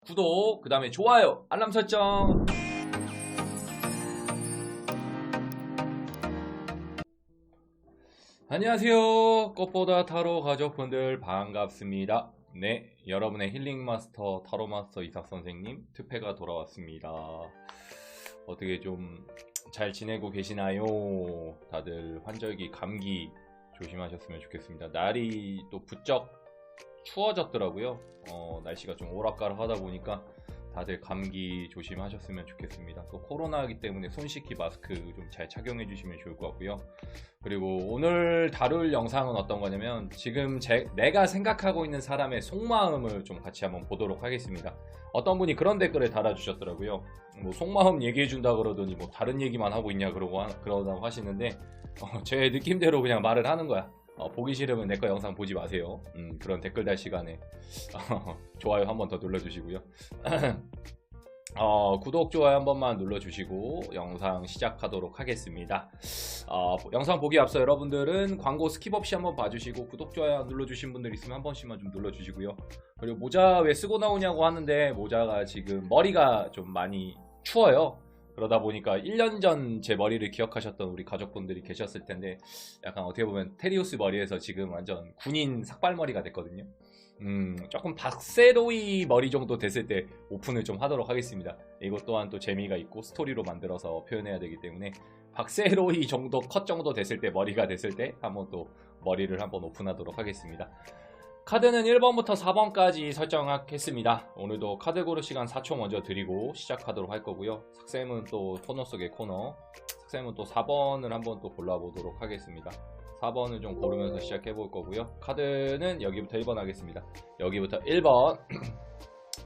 구독, 그 다음에 좋아요, 알람 설정. 안녕하세요. 꽃보다 타로 가족분들 반갑습니다. 네, 여러분의 힐링 마스터 타로 마스터 이삭 선생님 특패가 돌아왔습니다. 어떻게 좀 잘 지내고 계시나요? 다들 환절기 감기 조심하셨으면 좋겠습니다. 날이 또 부쩍 추워졌더라고요. 날씨가 좀 오락가락 하다 보니까 다들 감기 조심하셨으면 좋겠습니다. 또 코로나이기 때문에 손 씻기 마스크 좀 잘 착용해 주시면 좋을 것 같고요. 그리고 오늘 다룰 영상은 어떤 거냐면 지금 내가 생각하고 있는 사람의 속마음을 좀 같이 한번 보도록 하겠습니다. 어떤 분이 그런 댓글을 달아주셨더라고요. 뭐 속마음 얘기해 준다 그러더니 뭐 다른 얘기만 하고 있냐 그러다고 하시는데 제 느낌대로 그냥 말을 하는 거야. 보기 싫으면 내 거 영상 보지 마세요. 그런 댓글 달 시간에 좋아요 한 번 더 눌러주시고요. 구독, 좋아요 한 번만 눌러주시고 영상 시작하도록 하겠습니다. 영상 보기 앞서 여러분들은 광고 스킵 없이 한번 봐주시고 구독, 좋아요 눌러주신 분들 있으면 한 번씩만 좀 눌러주시고요. 그리고 모자 왜 쓰고 나오냐고 하는데 모자가 지금 머리가 좀 많이 추워요. 그러다 보니까 1년 전 제 머리를 기억하셨던 우리 가족분들이 계셨을 텐데 약간 어떻게 보면 테리우스 머리에서 지금 완전 군인 삭발머리가 됐거든요. 조금 박세로이 머리 정도 됐을 때 오픈을 좀 하도록 하겠습니다. 이것 또한 또 재미가 있고 스토리로 만들어서 표현해야 되기 때문에 박세로이 정도 컷 정도 됐을 때 머리가 됐을 때 한번 또 머리를 한번 오픈하도록 하겠습니다. 카드는 1번부터 4번까지 설정하겠습니다. 오늘도 카드 고를 시간 4초 먼저 드리고 시작하도록 할 거고요. 삭쌤은 또 코너 속의 코너, 삭쌤은 또 4번을 한번 또 골라보도록 하겠습니다. 4번을 좀 고르면서 시작해 볼 거고요. 카드는 여기부터 1번 하겠습니다. 여기부터 1번,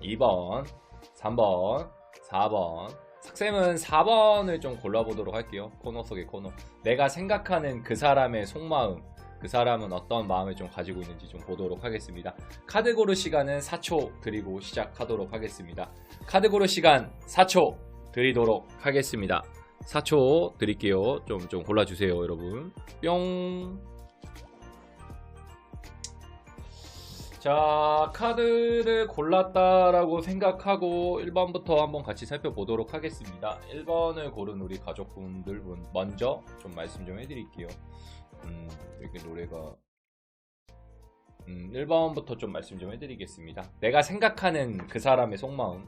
2번, 3번, 4번. 삭쌤은 4번을 좀 골라보도록 할게요. 코너 속의 코너. 내가 생각하는 그 사람의 속마음, 그 사람은 어떤 마음을 좀 가지고 있는지 좀 보도록 하겠습니다. 카드 고를 시간은 4초 드리고 시작하도록 하겠습니다. 카드 고를 시간 4초 드리도록 하겠습니다. 4초 드릴게요. 좀 골라주세요, 여러분. 뿅. 자, 카드를 골랐다라고 생각하고 1번부터 한번 같이 살펴보도록 하겠습니다. 1번을 고른 우리 가족분들 먼저 좀 말씀 좀 해드릴게요. 이렇게 노래가 1번부터 좀 말씀 좀 해드리겠습니다. 내가 생각하는 그 사람의 속마음,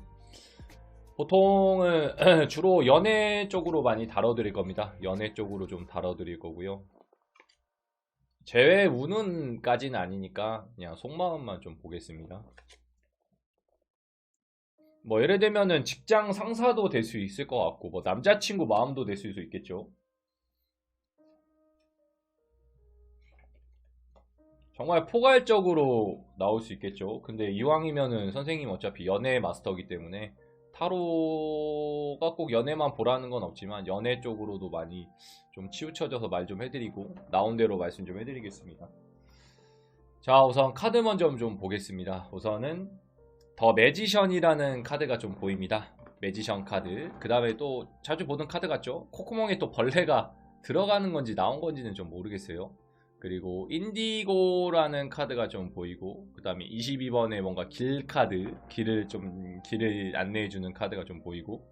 보통은 주로 연애 쪽으로 많이 다뤄드릴 겁니다. 연애 쪽으로 좀 다뤄드릴 거고요. 재회 운운까지는 아니니까 그냥 속마음만 좀 보겠습니다. 뭐 예를 들면은 직장 상사도 될 수 있을 것 같고 뭐 남자친구 마음도 될 수 있겠죠. 정말 포괄적으로 나올 수 있겠죠. 근데 이왕이면은 선생님 어차피 연애 마스터이기 때문에 타로가 꼭 연애만 보라는 건 없지만 연애 쪽으로도 많이 좀 치우쳐져서 말 좀 해드리고 나온 대로 말씀 좀 해드리겠습니다. 자, 우선 카드 먼저 좀 보겠습니다. 우선은 더 매지션이라는 카드가 좀 보입니다. 매지션 카드. 그 다음에 또 자주 보던 카드 같죠? 콧구멍에 또 벌레가 들어가는 건지 나온 건지는 좀 모르겠어요. 그리고 인디고라는 카드가 좀 보이고, 그 다음에 22번에 뭔가 길 카드, 길을 안내해주는 카드가 좀 보이고,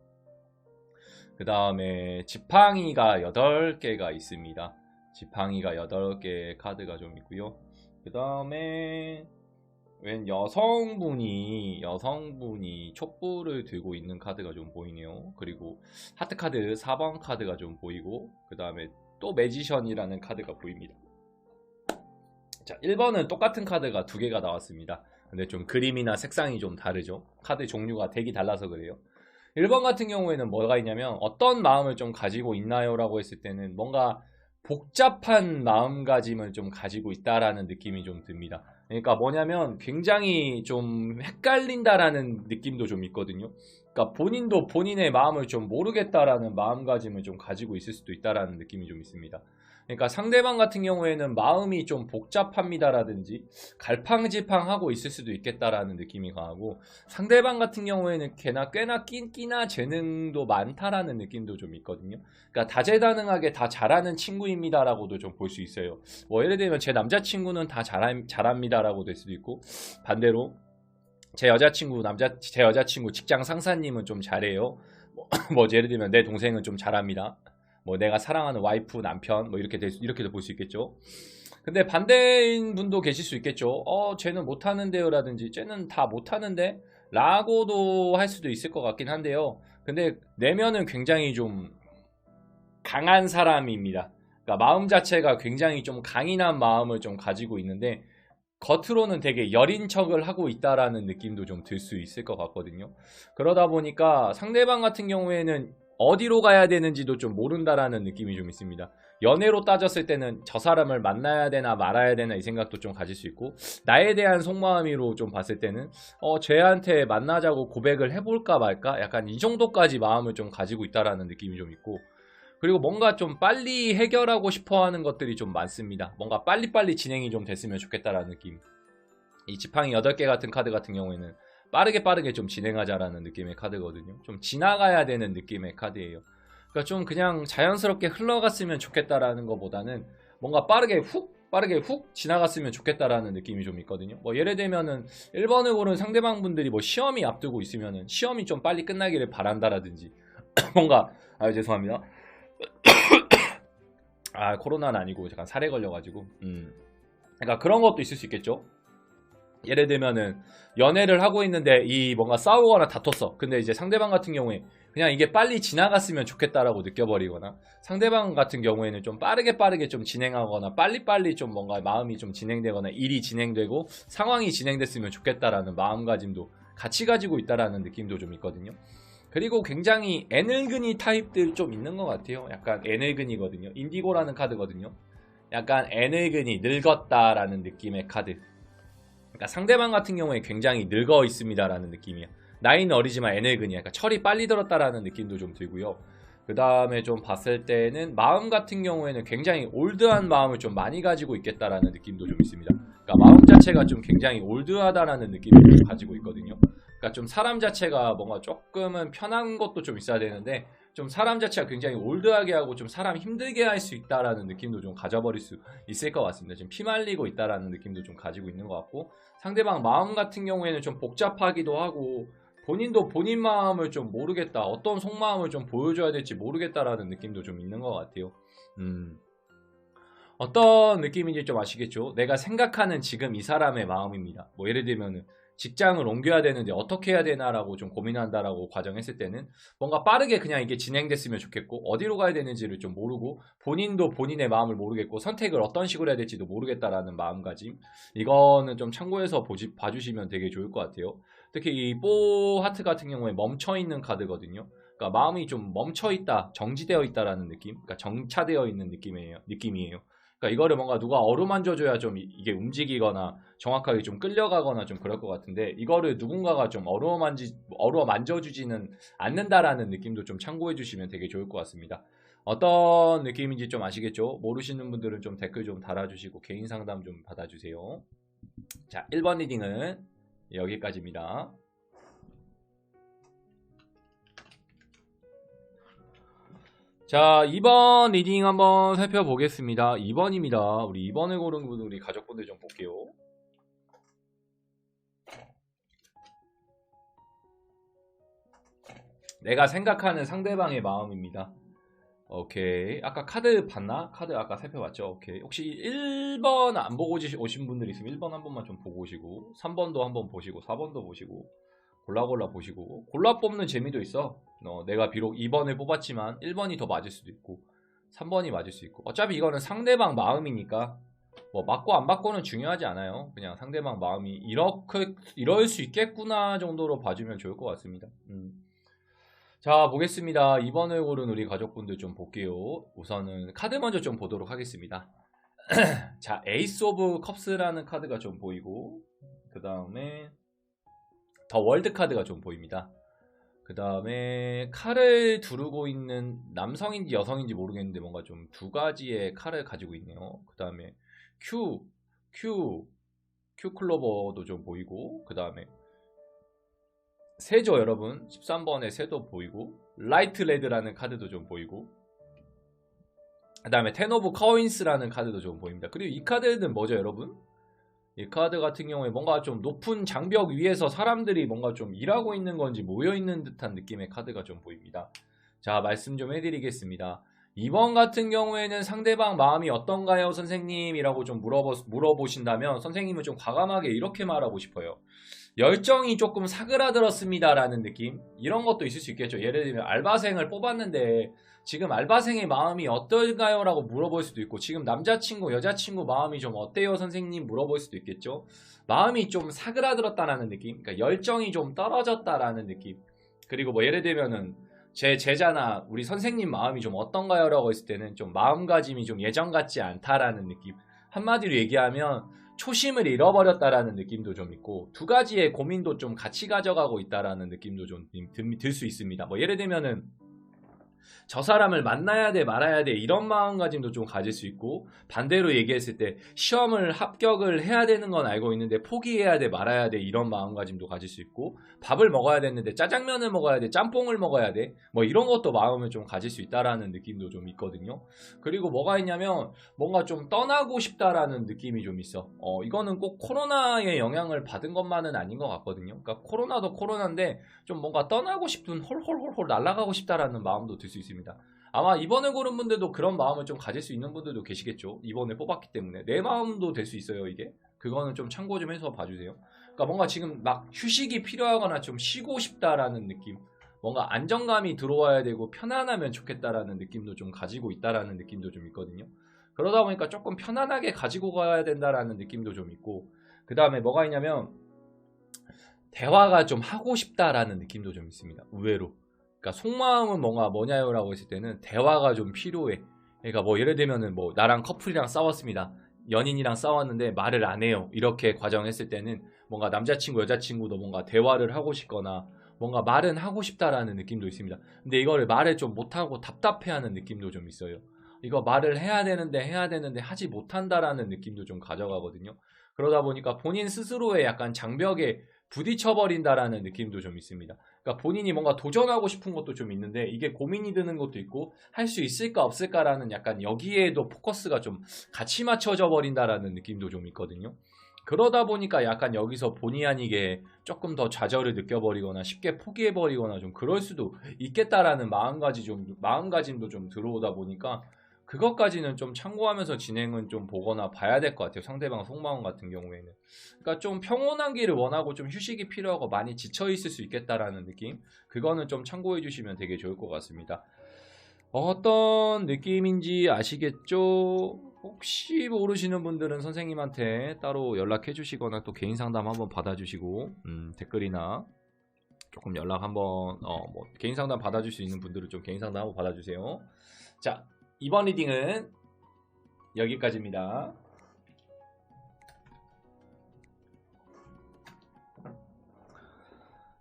그 다음에 지팡이가 8개가 있습니다. 지팡이가 8개의 카드가 좀 있고요. 그 다음에 웬 여성분이 촛불을 들고 있는 카드가 좀 보이네요. 그리고 하트 카드 4번 카드가 좀 보이고, 그 다음에 또 매지션이라는 카드가 보입니다. 자, 1번은 똑같은 카드가 2개가 나왔습니다. 근데 좀 그림이나 색상이 좀 다르죠. 카드 종류가 덱이 달라서 그래요. 1번 같은 경우에는 뭐가 있냐면 어떤 마음을 좀 가지고 있나요? 라고 했을 때는 뭔가 복잡한 마음가짐을 좀 가지고 있다라는 느낌이 좀 듭니다. 그러니까 뭐냐면 굉장히 좀 헷갈린다라는 느낌도 좀 있거든요. 그러니까 본인도 본인의 마음을 좀 모르겠다라는 마음가짐을 좀 가지고 있을 수도 있다라는 느낌이 좀 있습니다. 그러니까 상대방 같은 경우에는 마음이 좀 복잡합니다라든지 갈팡질팡하고 있을 수도 있겠다라는 느낌이 강하고, 상대방 같은 경우에는 꽤나 끼나 재능도 많다라는 느낌도 좀 있거든요. 그러니까 다재다능하게 다 잘하는 친구입니다라고도 좀 볼 수 있어요. 뭐 예를 들면 제 남자친구는 다 잘합니다라고 될 수도 있고, 반대로 제 여자친구 직장 상사님은 좀 잘해요. 뭐 예를 들면 내 동생은 좀 잘합니다. 뭐 내가 사랑하는 와이프, 남편, 뭐 이렇게도 볼 수 있겠죠. 근데 반대인 분도 계실 수 있겠죠. 쟤는 못하는데요 라든지 쟤는 다 못하는데 라고도 할 수도 있을 것 같긴 한데요. 근데 내면은 굉장히 좀 강한 사람입니다. 그러니까 마음 자체가 굉장히 좀 강인한 마음을 좀 가지고 있는데, 겉으로는 되게 여린 척을 하고 있다라는 느낌도 좀 들 수 있을 것 같거든요. 그러다 보니까 상대방 같은 경우에는 어디로 가야 되는지도 좀 모른다라는 느낌이 좀 있습니다. 연애로 따졌을 때는 저 사람을 만나야 되나 말아야 되나 이 생각도 좀 가질 수 있고, 나에 대한 속마음으로 좀 봤을 때는 쟤한테 만나자고 고백을 해볼까 말까 약간 이 정도까지 마음을 좀 가지고 있다라는 느낌이 좀 있고, 그리고 뭔가 좀 빨리 해결하고 싶어 하는 것들이 좀 많습니다. 뭔가 빨리빨리 진행이 좀 됐으면 좋겠다라는 느낌. 이 지팡이 8개 같은 카드 같은 경우에는 빠르게 좀 진행하자라는 느낌의 카드거든요. 좀 지나가야 되는 느낌의 카드예요. 그러니까 좀 그냥 자연스럽게 흘러갔으면 좋겠다라는 것보다는 뭔가 빠르게 훅 지나갔으면 좋겠다라는 느낌이 좀 있거든요. 뭐 예를 들면은 1번을 고른 상대방 분들이 뭐 시험이 앞두고 있으면은 시험이 좀 빨리 끝나기를 바란다라든지 뭔가 죄송합니다. 코로나는 아니고 잠깐 살에 걸려가지고 그러니까 그런 것도 있을 수 있겠죠. 예를 들면은 연애를 하고 있는데 이 뭔가 싸우거나 다퉜어. 근데 이제 상대방 같은 경우에 그냥 이게 빨리 지나갔으면 좋겠다라고 느껴버리거나, 상대방 같은 경우에는 좀 빠르게 좀 진행하거나 빨리빨리 좀 뭔가 마음이 좀 진행되거나 일이 진행되고 상황이 진행됐으면 좋겠다라는 마음가짐도 같이 가지고 있다라는 느낌도 좀 있거든요. 그리고 굉장히 에너그니 타입들 좀 있는 것 같아요. 약간 에너그니거든요. 인디고라는 카드거든요. 약간 에너그니, 늙었다라는 느낌의 카드. 그러니까 상대방 같은 경우에 굉장히 늙어 있습니다라는 느낌이야. 나이는 어리지만 에너그니, 그러니까 철이 빨리 들었다라는 느낌도 좀 들고요. 그 다음에 좀 봤을 때는 마음 같은 경우에는 굉장히 올드한 마음을 좀 많이 가지고 있겠다라는 느낌도 좀 있습니다. 그러니까 마음 자체가 좀 굉장히 올드하다라는 느낌을 좀 가지고 있거든요. 그러니까 좀 사람 자체가 뭔가 조금은 편한 것도 좀 있어야 되는데, 좀 사람 자체가 굉장히 올드하게 하고 좀 사람 힘들게 할 수 있다라는 느낌도 좀 가져버릴 수 있을 것 같습니다. 지금 피말리고 있다라는 느낌도 좀 가지고 있는 것 같고, 상대방 마음 같은 경우에는 좀 복잡하기도 하고, 본인도 본인 마음을 좀 모르겠다, 어떤 속마음을 좀 보여줘야 될지 모르겠다라는 느낌도 좀 있는 것 같아요. 어떤 느낌인지 좀 아시겠죠? 내가 생각하는 지금 이 사람의 마음입니다. 뭐 예를 들면은 직장을 옮겨야 되는데 어떻게 해야 되나라고 좀 고민한다라고 과정했을 때는 뭔가 빠르게 그냥 이게 진행됐으면 좋겠고, 어디로 가야 되는지를 좀 모르고 본인도 본인의 마음을 모르겠고 선택을 어떤 식으로 해야 될지도 모르겠다라는 마음가짐, 이거는 좀 참고해서 봐주시면 되게 좋을 것 같아요. 특히 이 뽀 하트 같은 경우에 멈춰있는 카드거든요. 그러니까 마음이 좀 멈춰있다, 정지되어 있다라는 느낌, 그러니까 정차되어 있는 느낌이에요. 그러니까 이거를 뭔가 누가 어루만져줘야 좀 이게 움직이거나 정확하게 좀 끌려가거나 좀 그럴 것 같은데, 이거를 누군가가 좀 어루어 만져주지는 않는다라는 느낌도 좀 참고해 주시면 되게 좋을 것 같습니다. 어떤 느낌인지 좀 아시겠죠? 모르시는 분들은 좀 댓글 좀 달아주시고 개인 상담 좀 받아주세요. 자, 1번 리딩은 여기까지입니다. 자, 2번 리딩 한번 살펴보겠습니다. 2번입니다. 우리 2번을 고른 분, 우리 가족분들 좀 볼게요. 내가 생각하는 상대방의 마음입니다. 오케이. 아까 카드 봤나? 카드 아까 살펴봤죠? 오케이. 혹시 1번 안 보고 오신 분들 있으면 1번 한 번만 좀 보고 오시고, 3번도 한번 보시고, 4번도 보시고, 골라 보시고, 골라 뽑는 재미도 있어. 내가 비록 2번을 뽑았지만 1번이 더 맞을 수도 있고 3번이 맞을 수 있고, 어차피 이거는 상대방 마음이니까 뭐 맞고 안 맞고는 중요하지 않아요. 그냥 상대방 마음이 이럴 수 있겠구나 정도로 봐주면 좋을 것 같습니다. 자, 보겠습니다. 2번을 고른 우리 가족분들 좀 볼게요. 우선은 카드 먼저 좀 보도록 하겠습니다. 자, 에이스 오브 컵스라는 카드가 좀 보이고, 그 다음에 더 월드 카드가 좀 보입니다. 그 다음에 칼을 두르고 있는 남성인지 여성인지 모르겠는데 뭔가 좀 두 가지의 칼을 가지고 있네요. 그 다음에 큐 클로버도 좀 보이고, 그 다음에 새죠 여러분. 13번의 새도 보이고, 라이트 레드라는 카드도 좀 보이고, 그 다음에 텐 오브 커인스라는 카드도 좀 보입니다. 그리고 이 카드는 뭐죠 여러분? 이 카드 같은 경우에 뭔가 좀 높은 장벽 위에서 사람들이 뭔가 좀 일하고 있는 건지 모여있는 듯한 느낌의 카드가 좀 보입니다. 자, 말씀 좀 해드리겠습니다. 이번 같은 경우에는 상대방 마음이 어떤가요 선생님? 이라고 좀 물어보신다면 선생님은 좀 과감하게 이렇게 말하고 싶어요. 열정이 조금 사그라들었습니다 라는 느낌? 이런 것도 있을 수 있겠죠. 예를 들면 알바생을 뽑았는데 지금 알바생의 마음이 어떨까요? 라고 물어볼 수도 있고, 지금 남자친구 여자친구 마음이 좀 어때요 선생님? 물어볼 수도 있겠죠. 마음이 좀 사그라들었다라는 느낌, 그러니까 열정이 좀 떨어졌다라는 느낌. 그리고 뭐 예를 들면은 제 제자나 우리 선생님 마음이 좀 어떤가요? 라고 했을 때는 좀 마음가짐이 좀 예전 같지 않다라는 느낌. 한마디로 얘기하면 초심을 잃어버렸다라는 느낌도 좀 있고, 두 가지의 고민도 좀 같이 가져가고 있다라는 느낌도 좀 들 수 있습니다. 뭐 예를 들면은 저 사람을 만나야 돼 말아야 돼 이런 마음가짐도 좀 가질 수 있고, 반대로 얘기했을 때 시험을 합격을 해야 되는 건 알고 있는데 포기해야 돼 말아야 돼 이런 마음가짐도 가질 수 있고, 밥을 먹어야 되는데 짜장면을 먹어야 돼 짬뽕을 먹어야 돼 뭐 이런 것도 마음을 좀 가질 수 있다라는 느낌도 좀 있거든요. 그리고 뭐가 있냐면 뭔가 좀 떠나고 싶다라는 느낌이 좀 있어. 이거는 꼭 코로나의 영향을 받은 것만은 아닌 것 같거든요. 그러니까 코로나도 코로나인데 좀 뭔가 떠나고 싶은, 홀홀홀홀 날아가고 싶다라는 마음도 들 수 있습니다. 아마 이번에 고른 분들도 그런 마음을 좀 가질 수 있는 분들도 계시겠죠. 이번에 뽑았기 때문에 내 마음도 될 수 있어요 이게. 그거는 좀 참고 좀 해서 봐주세요. 그러니까 뭔가 지금 막 휴식이 필요하거나 좀 쉬고 싶다라는 느낌, 뭔가 안정감이 들어와야 되고 편안하면 좋겠다라는 느낌도 좀 가지고 있다라는 느낌도 좀 있거든요. 그러다 보니까 조금 편안하게 가지고 가야 된다라는 느낌도 좀 있고, 그 다음에 뭐가 있냐면 대화가 좀 하고 싶다라는 느낌도 좀 있습니다. 의외로. 그러니까 속마음은 뭔가 뭐냐요 라고 했을 때는 대화가 좀 필요해. 그러니까 뭐 예를 들면은 뭐 나랑 커플이랑 싸웠습니다. 연인이랑 싸웠는데 말을 안 해요. 이렇게 과정했을 때는 뭔가 남자친구 여자친구도 뭔가 대화를 하고 싶거나 뭔가 말은 하고 싶다라는 느낌도 있습니다. 근데 이거를 말을 좀 못하고 답답해하는 느낌도 좀 있어요. 이거 말을 해야 되는데 하지 못한다라는 느낌도 좀 가져가거든요. 그러다 보니까 본인 스스로의 약간 장벽에 부딪혀버린다라는 느낌도 좀 있습니다. 그러니까 본인이 뭔가 도전하고 싶은 것도 좀 있는데 이게 고민이 드는 것도 있고, 할 수 있을까 없을까라는 약간 여기에도 포커스가 좀 같이 맞춰져 버린다라는 느낌도 좀 있거든요. 그러다 보니까 약간 여기서 본의 아니게 조금 더 좌절을 느껴버리거나 쉽게 포기해버리거나 좀 그럴 수도 있겠다라는 마음가짐도 좀 들어오다 보니까 그것까지는 좀 참고하면서 진행은 좀 보거나 봐야 될 것 같아요. 상대방 속마음 같은 경우에는. 그러니까 좀 평온한 길을 원하고 좀 휴식이 필요하고 많이 지쳐있을 수 있겠다라는 느낌, 그거는 좀 참고해 주시면 되게 좋을 것 같습니다. 어떤 느낌인지 아시겠죠? 혹시 모르시는 분들은 선생님한테 따로 연락해 주시거나 또 개인 상담 한번 받아주시고, 댓글이나 조금 연락 한번 뭐 개인 상담 받아줄 수 있는 분들은 좀 개인 상담 한번 받아주세요. 자, 이번 리딩은 여기까지입니다.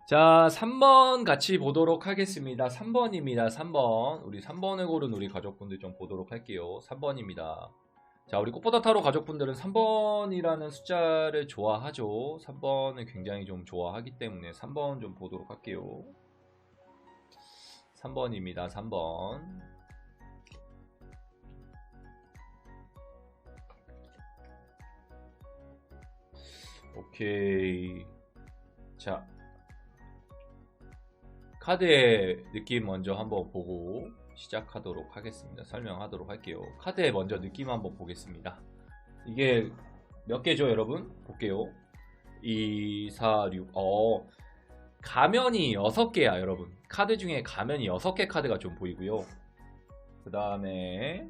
자, 3번 같이 보도록 하겠습니다. 3번입니다. 3번. 우리 3번을 고른 우리 가족분들 좀 보도록 할게요. 3번입니다. 자, 우리 꽃보다 타로 가족분들은 3번이라는 숫자를 좋아하죠. 3번을 굉장히 좀 좋아하기 때문에 3번 좀 보도록 할게요. 3번입니다. 3번. 오케이. 자, 카드의 느낌 먼저 한번 보고 시작하도록 하겠습니다. 설명하도록 할게요. 카드의 먼저 느낌 한번 보겠습니다. 이게 몇 개죠 여러분? 볼게요. 2, 4, 6. 가면이 6개야 여러분. 카드 중에 가면이 6개 카드가 좀 보이고요. 그 다음에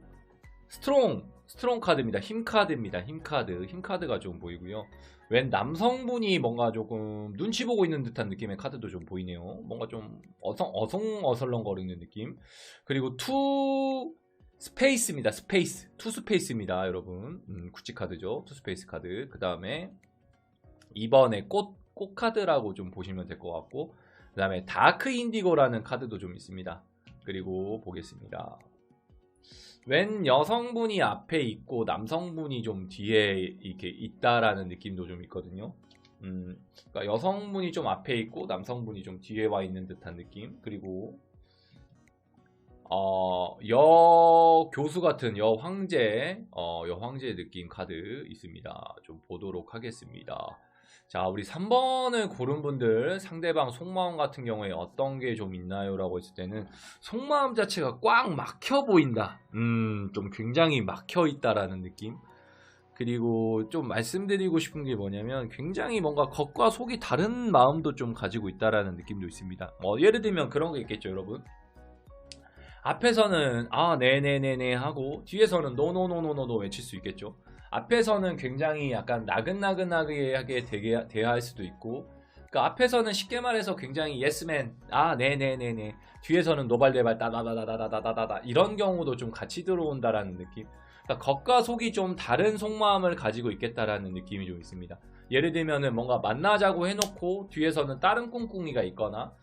스트롱 카드입니다. 힘 카드입니다. 힘 카드가 좀 보이고요. 웬 남성분이 뭔가 조금 눈치 보고 있는 듯한 느낌의 카드도 좀 보이네요. 뭔가 좀 어슬렁거리는 느낌. 그리고 투 스페이스입니다. 투 스페이스입니다 여러분. 구찌 카드죠. 투 스페이스 카드. 그 다음에 2번에 꽃 카드라고 좀 보시면 될 것 같고, 그 다음에 다크 인디고라는 카드도 좀 있습니다. 그리고 보겠습니다. 웬 여성분이 앞에 있고 남성분이 좀 뒤에 이렇게 있다라는 느낌도 좀 있거든요. 그러니까 여성분이 좀 앞에 있고 남성분이 좀 뒤에 와 있는 듯한 느낌. 그리고 여교수 같은 여황제 느낌 카드 있습니다. 좀 보도록 하겠습니다. 자, 우리 3번을 고른 분들 상대방 속마음 같은 경우에 어떤 게 좀 있나요? 라고 했을 때는 속마음 자체가 꽉 막혀 보인다. 좀 굉장히 막혀 있다라는 느낌. 그리고 좀 말씀드리고 싶은 게 뭐냐면 굉장히 뭔가 겉과 속이 다른 마음도 좀 가지고 있다라는 느낌도 있습니다. 예를 들면 그런 게 있겠죠, 여러분. 앞에서는 네네네네 하고 뒤에서는 노노노노노 외칠 수 있겠죠. 앞에서는 굉장히 약간 나긋나긋하게 대할 수도 있고, 그러니까 앞에서는 쉽게 말해서 굉장히 예스맨 네네네네, 뒤에서는 노발대발 따다다다다다다다 이런 경우도 좀 같이 들어온다라는 느낌. 그러니까 겉과 속이 좀 다른 속마음을 가지고 있겠다라는 느낌이 좀 있습니다. 예를 들면은 뭔가 만나자고 해놓고 뒤에서는 다른 꿍꿍이가 있거나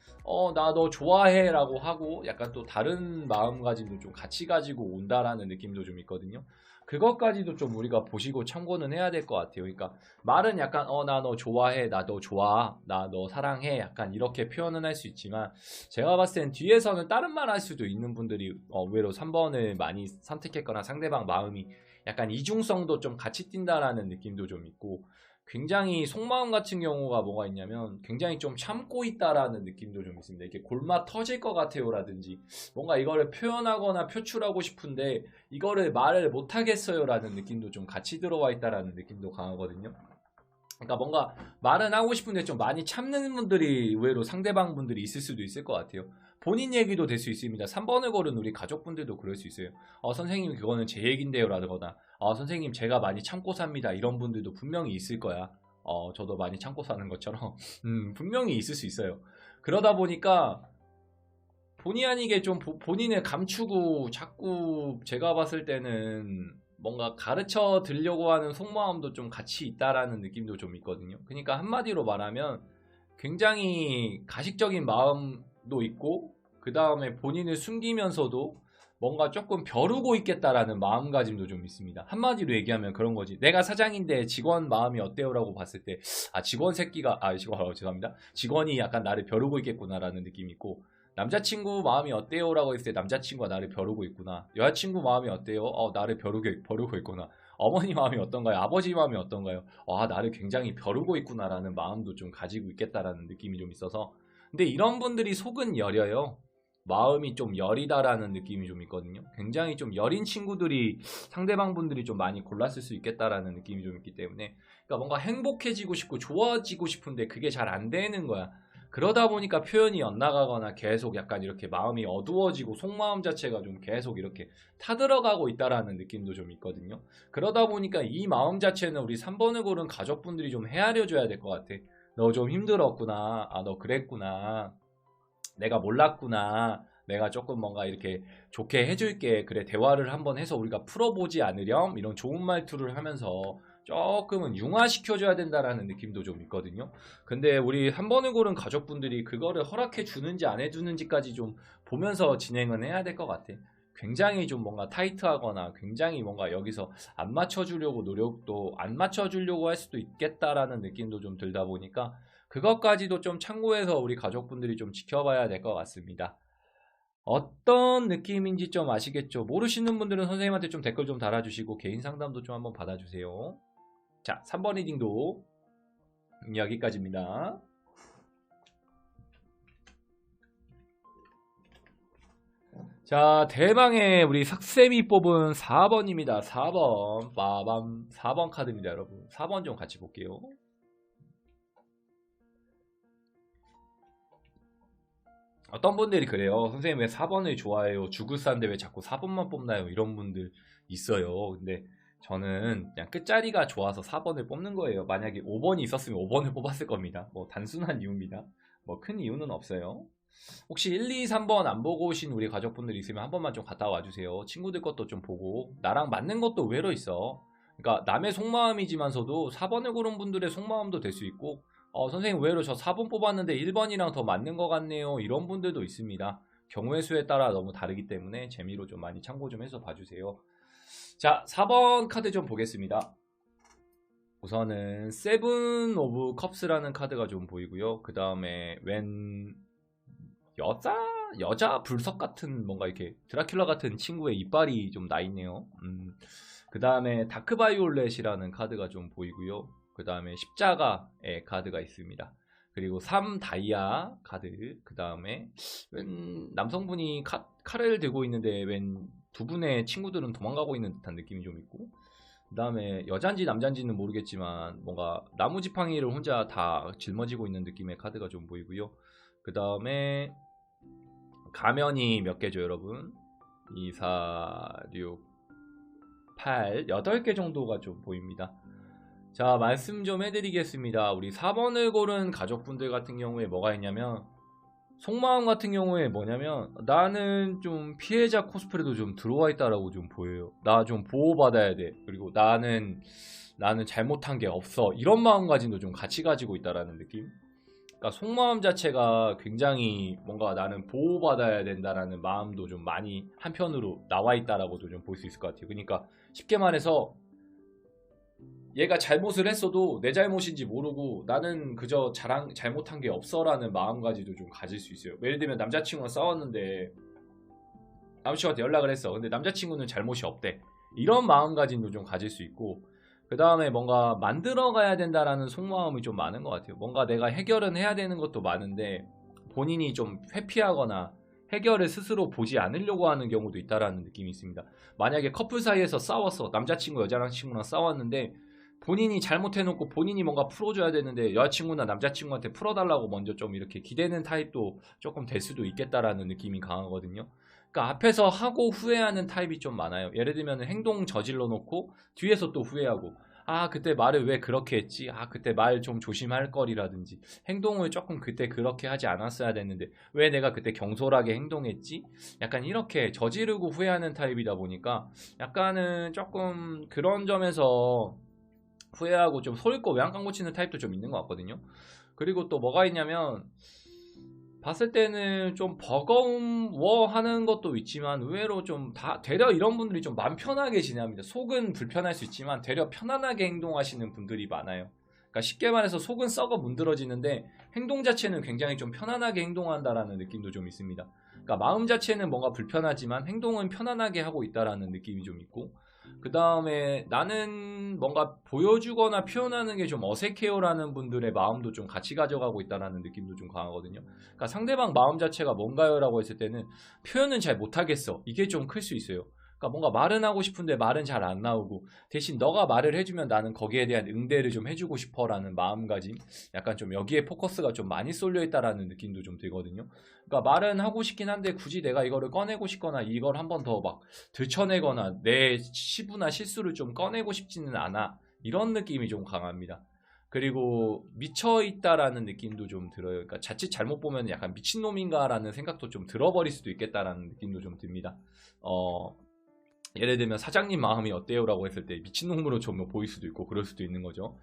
나 너 좋아해 라고 하고 약간 또 다른 마음가짐도 좀 같이 가지고 온다라는 느낌도 좀 있거든요. 그것까지도 좀 우리가 보시고 참고는 해야 될 것 같아요. 그러니까 말은 약간 나 너 좋아해, 나 너 좋아, 나 너 사랑해 약간 이렇게 표현은 할 수 있지만 제가 봤을 땐 뒤에서는 다른 말 할 수도 있는 분들이 의외로 3번을 많이 선택했거나 상대방 마음이 약간 이중성도 좀 같이 띈다라는 느낌도 좀 있고, 굉장히 속마음 같은 경우가 뭐가 있냐면 굉장히 좀 참고 있다라는 느낌도 좀 있습니다. 이렇게 골마 터질 것 같아요 라든지 뭔가 이거를 표현하거나 표출하고 싶은데 이거를 말을 못하겠어요 라는 느낌도 좀 같이 들어와 있다라는 느낌도 강하거든요. 그러니까 뭔가 말은 하고 싶은데 좀 많이 참는 분들이 의외로 상대방 분들이 있을 수도 있을 것 같아요. 본인 얘기도 될 수 있습니다. 3번을 고른 우리 가족분들도 그럴 수 있어요. 선생님 그거는 제 얘긴데요 라거나 선생님 제가 많이 참고 삽니다 이런 분들도 분명히 있을 거야. 저도 많이 참고 사는 것처럼 분명히 있을 수 있어요. 그러다 보니까 본의 아니게 좀 본인을 감추고 자꾸 제가 봤을 때는 뭔가 가르쳐 드리려고 하는 속마음도 좀 같이 있다라는 느낌도 좀 있거든요. 그러니까 한마디로 말하면 굉장히 가식적인 마음도 있고, 그 다음에 본인을 숨기면서도 뭔가 조금 벼르고 있겠다라는 마음가짐도 좀 있습니다. 한마디로 얘기하면 그런 거지. 내가 사장인데 직원 마음이 어때요? 라고 봤을 때 직원 새끼가 죄송합니다. 직원이 약간 나를 벼르고 있겠구나라는 느낌이 있고, 남자친구 마음이 어때요? 라고 했을 때 남자친구가 나를 벼르고 있구나. 여자친구 마음이 어때요? 나를 벼르고 있구나. 어머니 마음이 어떤가요? 아버지 마음이 어떤가요? 나를 굉장히 벼르고 있구나라는 마음도 좀 가지고 있겠다라는 느낌이 좀 있어서, 근데 이런 분들이 속은 여려요. 마음이 좀 여리다라는 느낌이 좀 있거든요. 굉장히 좀 여린 친구들이 상대방 분들이 좀 많이 골랐을 수 있겠다라는 느낌이 좀 있기 때문에, 그러니까 뭔가 행복해지고 싶고 좋아지고 싶은데 그게 잘 안 되는 거야. 그러다 보니까 표현이 엇나가거나 계속 약간 이렇게 마음이 어두워지고 속마음 자체가 좀 계속 이렇게 타들어가고 있다라는 느낌도 좀 있거든요. 그러다 보니까 이 마음 자체는 우리 3번을 고른 가족분들이 좀 헤아려 줘야 될 것 같아. 너 좀 힘들었구나. 너 그랬구나. 내가 몰랐구나. 내가 조금 뭔가 이렇게 좋게 해줄게. 그래, 대화를 한번 해서 우리가 풀어보지 않으렴? 이런 좋은 말투를 하면서 조금은 융화시켜줘야 된다라는 느낌도 좀 있거든요. 근데 우리 한 번을 고른 가족분들이 그거를 허락해 주는지 안 해주는지까지 좀 보면서 진행은 해야 될 것 같아. 굉장히 좀 뭔가 타이트하거나 굉장히 뭔가 여기서 안 맞춰주려고 노력도 안 맞춰주려고 할 수도 있겠다라는 느낌도 좀 들다 보니까 그것까지도 좀 참고해서 우리 가족분들이 좀 지켜봐야 될 것 같습니다. 어떤 느낌인지 좀 아시겠죠? 모르시는 분들은 선생님한테 좀 댓글 좀 달아주시고 개인 상담도 좀 한번 받아주세요. 자, 3번 리딩도 여기까지입니다. 자, 대망의 우리 삭쌤이 뽑은 4번입니다. 4번 빠밤 4번 카드입니다, 여러분. 4번 좀 같이 볼게요. 어떤 분들이 그래요. 선생님 왜 4번을 좋아해요? 죽을 싼데 왜 자꾸 4번만 뽑나요? 이런 분들 있어요. 근데 저는 그냥 끝자리가 좋아서 4번을 뽑는 거예요. 만약에 5번이 있었으면 5번을 뽑았을 겁니다. 뭐 단순한 이유입니다. 뭐 큰 이유는 없어요. 혹시 1, 2, 3번 안 보고 오신 우리 가족분들 있으면 한 번만 좀 갔다 와주세요. 친구들 것도 좀 보고 나랑 맞는 것도 의외로 있어. 그러니까 남의 속마음이지만서도 4번을 고른 분들의 속마음도 될 수 있고 선생님 의외로 저 4번 뽑았는데 1번이랑 더 맞는 것 같네요. 이런 분들도 있습니다. 경우의 수에 따라 너무 다르기 때문에 재미로 좀 많이 참고 좀 해서 봐주세요. 자, 4번 카드 좀 보겠습니다. 우선은 세븐 오브 컵스라는 카드가 좀 보이고요. 그 다음에 웬 여자 불석 같은 뭔가 이렇게 드라큘라 같은 친구의 이빨이 좀 나 있네요. 그 다음에 다크 바이올렛이라는 카드가 좀 보이고요. 그 다음에 십자가의 카드가 있습니다. 그리고 3 다이아 카드. 그 다음에 웬 남성분이 칼을 들고 있는데 웬 두 분의 친구들은 도망가고 있는 듯한 느낌이 좀 있고, 그 다음에 여잔지 남잔지는 모르겠지만 뭔가 나무 지팡이를 혼자 다 짊어지고 있는 느낌의 카드가 좀 보이고요. 그 다음에 가면이 몇 개죠 여러분? 2, 4, 6, 8, 8개 정도가 좀 보입니다. 자, 말씀 좀 해드리겠습니다. 우리 4번을 고른 가족분들 같은 경우에 뭐가 있냐면, 속마음 같은 경우에 뭐냐면, 나는 좀 피해자 코스프레도 좀 들어와 있다라고 좀 보여요. 나 좀 보호받아야 돼. 그리고 나는 잘못한 게 없어. 이런 마음가짐도 좀 같이 가지고 있다라는 느낌. 그러니까 속마음 자체가 굉장히 뭔가 나는 보호받아야 된다라는 마음도 좀 많이 한편으로 나와 있다라고도 좀 볼 수 있을 것 같아요. 그러니까 쉽게 말해서 얘가 잘못을 했어도 내 잘못인지 모르고 나는 그저 잘못한 게 없어라는 마음가짐도 좀 가질 수 있어요. 예를 들면 남자친구랑 싸웠는데 남자친구한테 연락을 했어. 근데 남자친구는 잘못이 없대. 이런 마음가짐도 좀 가질 수 있고, 그 다음에 뭔가 만들어가야 된다라는 속마음이 좀 많은 것 같아요. 뭔가 내가 해결은 해야 되는 것도 많은데 본인이 좀 회피하거나 해결을 스스로 보지 않으려고 하는 경우도 있다라는 느낌이 있습니다. 만약에 커플 사이에서 싸웠어. 남자친구 여자친구랑 싸웠는데 본인이 잘못해놓고 본인이 뭔가 풀어줘야 되는데 여자친구나 남자친구한테 풀어달라고 먼저 좀 이렇게 기대는 타입도 조금 될 수도 있겠다라는 느낌이 강하거든요. 그러니까 앞에서 하고 후회하는 타입이 좀 많아요. 예를 들면 행동 저질러 놓고 뒤에서 또 후회하고, 아 그때 말을 왜 그렇게 했지, 아 그때 말 좀 조심할 거리라든지, 행동을 조금 그때 그렇게 하지 않았어야 됐는데 왜 내가 그때 경솔하게 행동했지, 약간 이렇게 저지르고 후회하는 타입이다 보니까 약간은 조금 그런 점에서 후회하고 좀 소일거 외양간 고치는 타입도 좀 있는 것 같거든요. 그리고 또 뭐가 있냐면, 봤을 때는 좀 버거움워하는 것도 있지만 의외로 좀 되려 이런 분들이 좀 마음 편하게 지냅니다. 속은 불편할 수 있지만 되려 편안하게 행동하시는 분들이 많아요. 그러니까 쉽게 말해서 속은 썩어 문드러지는데 행동 자체는 굉장히 좀 편안하게 행동한다라는 느낌도 좀 있습니다. 그러니까 마음 자체는 뭔가 불편하지만 행동은 편안하게 하고 있다라는 느낌이 좀 있고, 그 다음에 나는 뭔가 보여주거나 표현하는 게 좀 어색해요라는 분들의 마음도 좀 같이 가져가고 있다라는 느낌도 좀 강하거든요. 그러니까 상대방 마음 자체가 뭔가요? 라고 했을 때는 표현은 잘 못하겠어. 이게 좀 클 수 있어요. 그러니까 뭔가 말은 하고 싶은데 말은 잘 안 나오고, 대신 너가 말을 해주면 나는 거기에 대한 응대를 좀 해주고 싶어라는 마음가짐, 약간 좀 여기에 포커스가 좀 많이 쏠려 있다라는 느낌도 좀 들거든요. 그러니까 말은 하고 싶긴 한데 굳이 내가 이거를 꺼내고 싶거나 이걸 한 번 더 막 들춰내거나 내 시부나 실수를 좀 꺼내고 싶지는 않아. 이런 느낌이 좀 강합니다. 그리고 미쳐있다라는 느낌도 좀 들어요. 그러니까 자칫 잘못 보면 약간 미친놈인가라는 생각도 좀 들어버릴 수도 있겠다라는 느낌도 좀 듭니다. 예를 들면 사장님 마음이 어때요? 라고 했을 때 미친놈으로 좀 보일 수도 있고 그럴 수도 있는 거죠.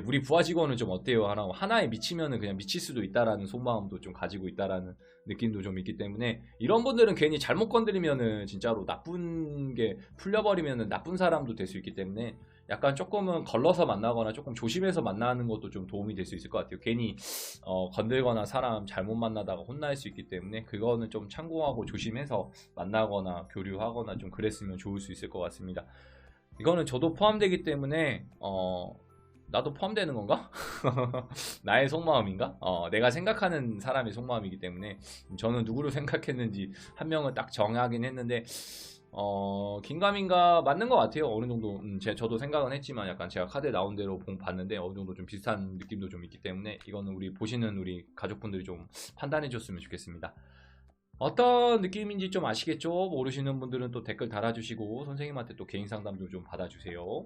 우리 부하 직원은 좀 어때요? 하나에 미치면은 그냥 미칠 수도 있다라는 속마음도 좀 가지고 있다라는 느낌도 좀 있기 때문에, 이런 분들은 괜히 잘못 건드리면은 진짜로 나쁜 게 풀려버리면은 나쁜 사람도 될 수 있기 때문에 약간 조금은 걸러서 만나거나 조금 조심해서 만나는 것도 좀 도움이 될 수 있을 것 같아요. 괜히 건들거나 사람 잘못 만나다가 혼날 수 있기 때문에 그거는 좀 참고하고 조심해서 만나거나 교류하거나 좀 그랬으면 좋을 수 있을 것 같습니다. 이거는 저도 포함되기 때문에 나도 포함되는 건가? 나의 속마음인가? 내가 생각하는 사람의 속마음이기 때문에 저는 누구를 생각했는지 한 명은 딱 정하긴 했는데 긴가민가 맞는 것 같아요. 어느 정도 저도 생각은 했지만 약간 제가 카드에 나온 대로 봤는데 어느 정도 좀 비슷한 느낌도 좀 있기 때문에 이거는 우리 보시는 우리 가족분들이 좀 판단해 줬으면 좋겠습니다. 어떤 느낌인지 좀 아시겠죠? 모르시는 분들은 또 댓글 달아주시고 선생님한테 또 개인 상담도 좀 받아주세요.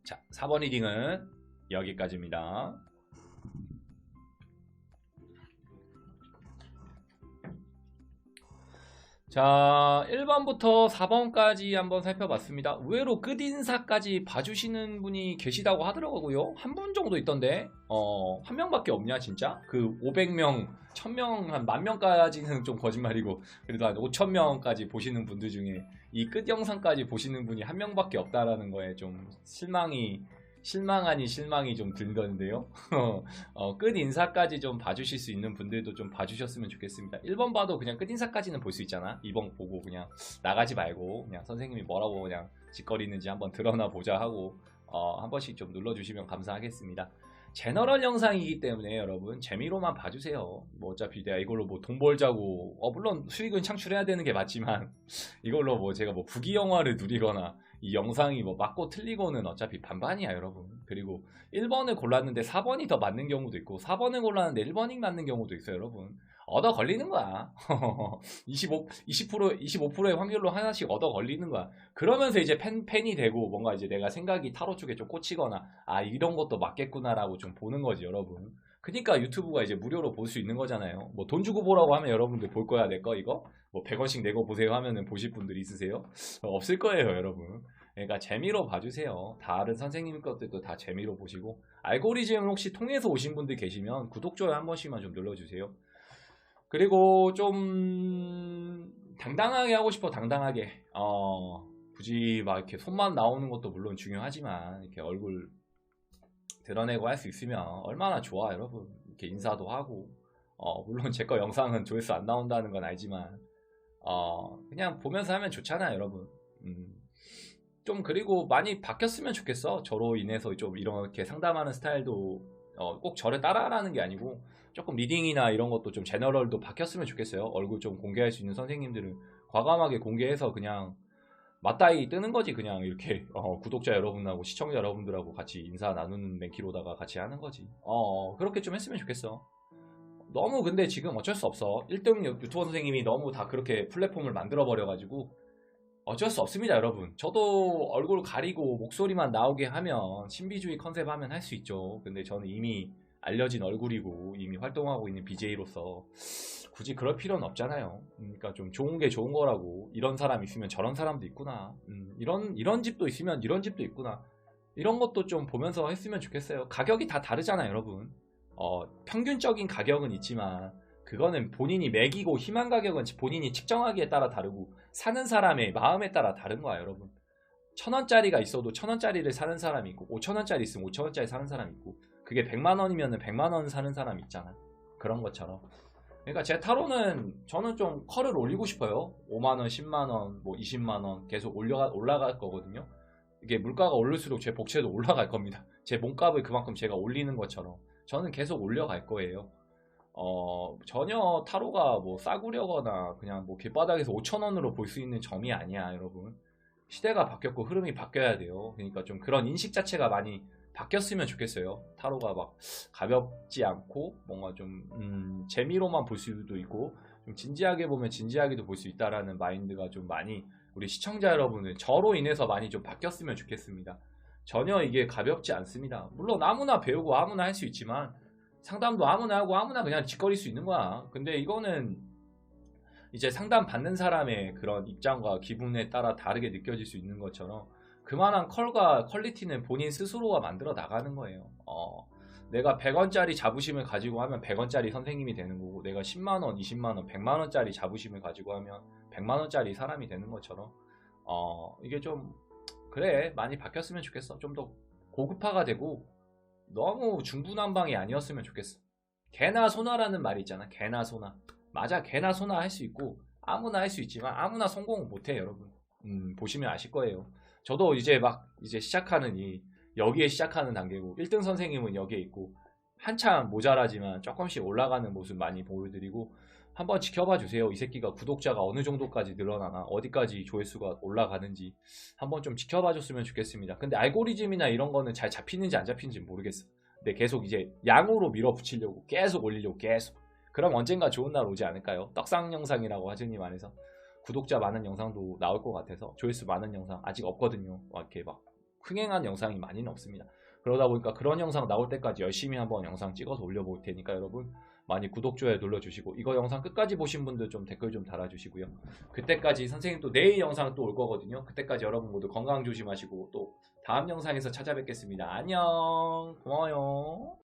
자, 4번 리딩은 여기까지입니다. 자, 1번부터 4번까지 한번 살펴봤습니다. 의외로 끝인사까지 봐주시는 분이 계시다고 하더라고요. 한 분 정도 있던데, 한 명밖에 없냐, 진짜? 그 500명, 1000명, 한 10,000명까지는 좀 거짓말이고, 그래도 한 5,000명까지 보시는 분들 중에 이 끝 영상까지 보시는 분이 한 명밖에 없다라는 거에 좀 실망 아닌 실망이 좀 들던데요. 끝 인사까지 좀 봐주실 수 있는 분들도 좀 봐주셨으면 좋겠습니다. 1번 봐도 그냥 끝 인사까지는 볼 수 있잖아. 2번 보고 그냥 나가지 말고 그냥 선생님이 뭐라고 그냥 짓거리는지 한번 드러나 보자 하고 한 번씩 좀 눌러주시면 감사하겠습니다. 제너럴 영상이기 때문에 여러분 재미로만 봐주세요. 뭐 어차피 내가 이걸로 뭐 돈 벌자고 물론 수익은 창출해야 되는 게 맞지만 이걸로 뭐 제가 뭐 부귀영화를 누리거나 이 영상이 뭐 맞고 틀리고는 어차피 반반이야 여러분. 그리고 1번을 골랐는데 4번이 더 맞는 경우도 있고 4번을 골랐는데 1번이 맞는 경우도 있어요 여러분. 얻어 걸리는 거야. 25%의 확률로 하나씩 얻어 걸리는 거야. 그러면서 이제 팬이 되고 뭔가 이제 내가 생각이 타로 쪽에 좀 꽂히거나 이런 것도 맞겠구나라고 좀 보는 거지 여러분. 그러니까 유튜브가 이제 무료로 볼 수 있는 거잖아요. 뭐 돈 주고 보라고 하면 여러분들 볼 거야 내 거 이거? 뭐 100원씩 내고 보세요 하면은 보실 분들 있으세요? 없을 거예요 여러분. 그러니까 재미로 봐주세요. 다른 선생님 것들도 다 재미로 보시고 알고리즘 혹시 통해서 오신 분들 계시면 구독, 좋아요 한 번씩만 좀 눌러주세요. 그리고 좀 당당하게 하고 싶어. 당당하게 굳이 막 이렇게 손만 나오는 것도 물론 중요하지만 이렇게 얼굴 드러내고 할 수 있으면 얼마나 좋아 여러분. 이렇게 인사도 하고 물론 제 거 영상은 조회수 안 나온다는 건 알지만 그냥 보면서 하면 좋잖아요 여러분. 좀 그리고 많이 바뀌었으면 좋겠어. 저로 인해서 좀 이렇게 상담하는 스타일도 꼭 저를 따라하라는 게 아니고 조금 리딩이나 이런 것도 좀 제너럴도 바뀌었으면 좋겠어요. 얼굴 좀 공개할 수 있는 선생님들은 과감하게 공개해서 그냥 맞다이 뜨는 거지. 그냥 이렇게 구독자 여러분하고 시청자 여러분들하고 같이 인사 나누는 맨키로다가 같이 하는 거지. 그렇게 좀 했으면 좋겠어. 너무 근데 지금 어쩔 수 없어. 1등 유튜버 선생님이 너무 다 그렇게 플랫폼을 만들어 버려가지고 어쩔 수 없습니다 여러분. 저도 얼굴 가리고 목소리만 나오게 하면 신비주의 컨셉 하면 할 수 있죠. 근데 저는 이미 알려진 얼굴이고 이미 활동하고 있는 BJ로서 굳이 그럴 필요는 없잖아요. 그러니까 좀 좋은 게 좋은 거라고. 이런 사람 있으면 저런 사람도 있구나. 이런 집도 있으면 이런 집도 있구나. 이런 것도 좀 보면서 했으면 좋겠어요. 가격이 다 다르잖아요 여러분. 평균적인 가격은 있지만 그거는 본인이 매기고 희망 가격은 본인이 측정하기에 따라 다르고 사는 사람의 마음에 따라 다른 거야 여러분. 1,000원짜리가 있어도 1,000원짜리를 사는 사람이 있고 5,000원짜리 있으면 5,000원짜리 사는 사람이 있고 그게 100만원이면 100만원 사는 사람이 있잖아. 그런 것처럼. 그러니까 제 타로는 저는 좀 컬을 올리고 싶어요. 5만원, 10만원, 뭐 20만원 계속 올라갈 거거든요. 이게 물가가 오를수록 제 복채도 올라갈 겁니다. 제 몸값을 그만큼 제가 올리는 것처럼 저는 계속 올려갈 거예요. 전혀 타로가 뭐 싸구려거나 그냥 뭐 길바닥에서 5,000원으로 볼 수 있는 점이 아니야 여러분. 시대가 바뀌었고 흐름이 바뀌어야 돼요. 그러니까 좀 그런 인식 자체가 많이 바뀌었으면 좋겠어요. 타로가 막 가볍지 않고 뭔가 좀 재미로만 볼 수도 있고 좀 진지하게 보면 진지하게도 볼 수 있다라는 마인드가 좀 많이 우리 시청자 여러분들 저로 인해서 많이 좀 바뀌었으면 좋겠습니다. 전혀 이게 가볍지 않습니다. 물론 아무나 배우고 아무나 할 수 있지만 상담도 아무나 하고 아무나 그냥 짓거릴 수 있는 거야. 근데 이거는 이제 상담 받는 사람의 그런 입장과 기분에 따라 다르게 느껴질 수 있는 것처럼 그만한 컬과 퀄리티는 본인 스스로가 만들어 나가는 거예요. 내가 100원짜리 자부심을 가지고 하면 100원짜리 선생님이 되는 거고 내가 10만원, 20만원, 100만원짜리 자부심을 가지고 하면 100만원짜리 사람이 되는 것처럼 이게 좀 그래 많이 바뀌었으면 좋겠어. 좀 더 고급화가 되고 너무 중구난방이 아니었으면 좋겠어. 개나 소나라는 말이 있잖아. 개나 소나. 맞아. 개나 소나 할 수 있고 아무나 할 수 있지만 아무나 성공은 못해 여러분. 보시면 아실 거예요. 저도 이제 시작하는 여기에 시작하는 단계고 1등 선생님은 여기에 있고 한참 모자라지만 조금씩 올라가는 모습 많이 보여드리고 한번 지켜봐 주세요. 이 새끼가 구독자가 어느 정도까지 늘어나나 어디까지 조회수가 올라가는지 한번 좀 지켜봐 줬으면 좋겠습니다. 근데 알고리즘이나 이런 거는 잘 잡히는지 안 잡히는지 모르겠어. 근데 계속 이제 양으로 밀어붙이려고 계속 올리려고 계속. 그럼 언젠가 좋은 날 오지 않을까요? 떡상 영상이라고 하즈님 안에서 구독자 많은 영상도 나올 것 같아서 조회수 많은 영상 아직 없거든요. 이렇게 막 흥행한 영상이 많이는 없습니다. 그러다 보니까 그런 영상 나올 때까지 열심히 한번 영상 찍어서 올려볼 테니까 여러분 많이 구독, 좋아요 눌러주시고, 이거 영상 끝까지 보신 분들 좀 댓글 좀 달아주시고요. 그때까지 선생님 또 내일 영상 또 올 거거든요. 그때까지 여러분 모두 건강 조심하시고 또 다음 영상에서 찾아뵙겠습니다. 안녕. 고마워요.